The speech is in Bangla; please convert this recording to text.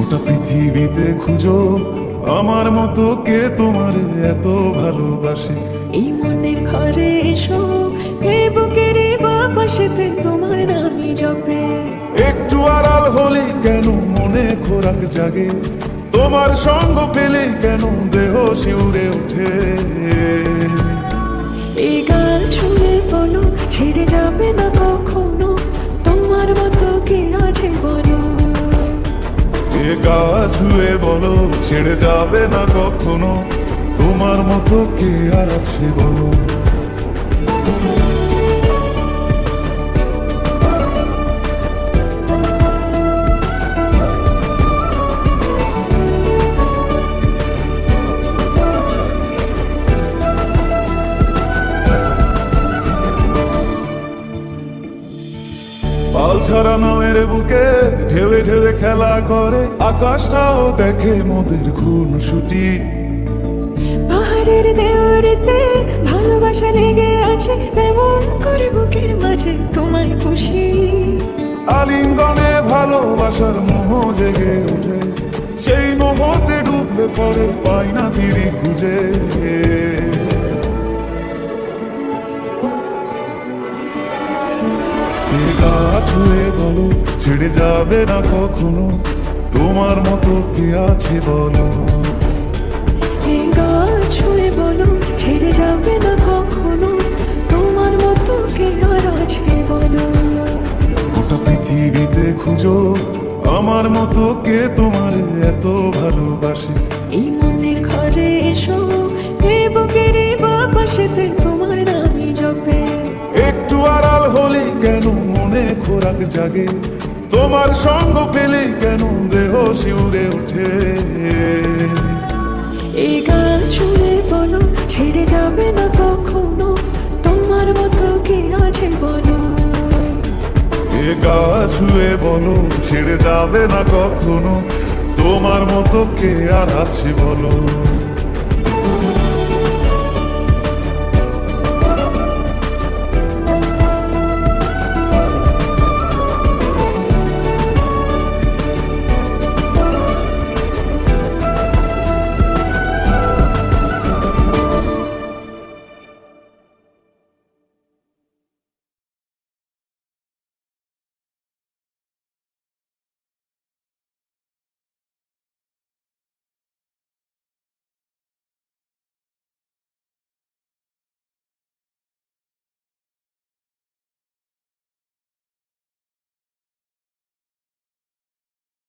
গোটা পৃথিবীতে খুঁজো আমার মতো কে তোমার এত ভালোবাসে। এই মনের ঘরে এসো, এ বুকের বাপাশেতে তোমার নামই জপে। একটু আড়াল হলে কেন মনে খোরাক জাগে, তোমার সঙ্গ পেলে কেন দেহ শিউরে ওঠে। এই গান ছুঁয়ে বলো, ছেড়ে যাবে না কখনো, তোমার মতো কে আছে বলো। এ গা ছুঁয়ে বলো, ছেড়ে যাবে না কখনো, তোমার মতো কে আর আছে বলো। পাল ছাড়া নামের বুকে ঢেউে ঢেউে খেলা করে, আকাশটাও দেখে মোদের খুনসুটি। পাহাড়ের দেওয়ারিতে ভালোবাসা লেগে আছে, তেমন করে বুকের মাঝে তোমায় খুশি। আলিঙ্গনে ভালোবাসার মোহ জেগে ওঠে, সেই মোহতে ডুবলে পরে পাই না তীরে খুঁজে। এ গা ছুঁয়ে বলো, ছেড়ে যাবে না কখনো, তোমার মতো কে আছে বলো। এই গান ছুঁয়ে বলো, ছেড়ে যাবে না কখনো, তোমার মতো কে আর আছে বলো। গোটা পৃথিবীতে খুঁজো আমার মতো কে তোমার এত ভালোবাসে। এই মনের ঘরে এসো, এ বুকের বাপাশেতে তোমার নামই জপে। একটু আড়াল হলে কেন মনে খোরাক জাগে, তোমার সঙ্গ পেলে কেন দেহ শিউরে ওঠে। এই গান ছুঁয়ে বলো, ছেড়ে যাবে না কখনো, তোমার মতো কে আছে বলো। এ গা ছুঁয়ে বলো, ছেড়ে যাবে না কখনো, তোমার মতো কে আর আছে বলো।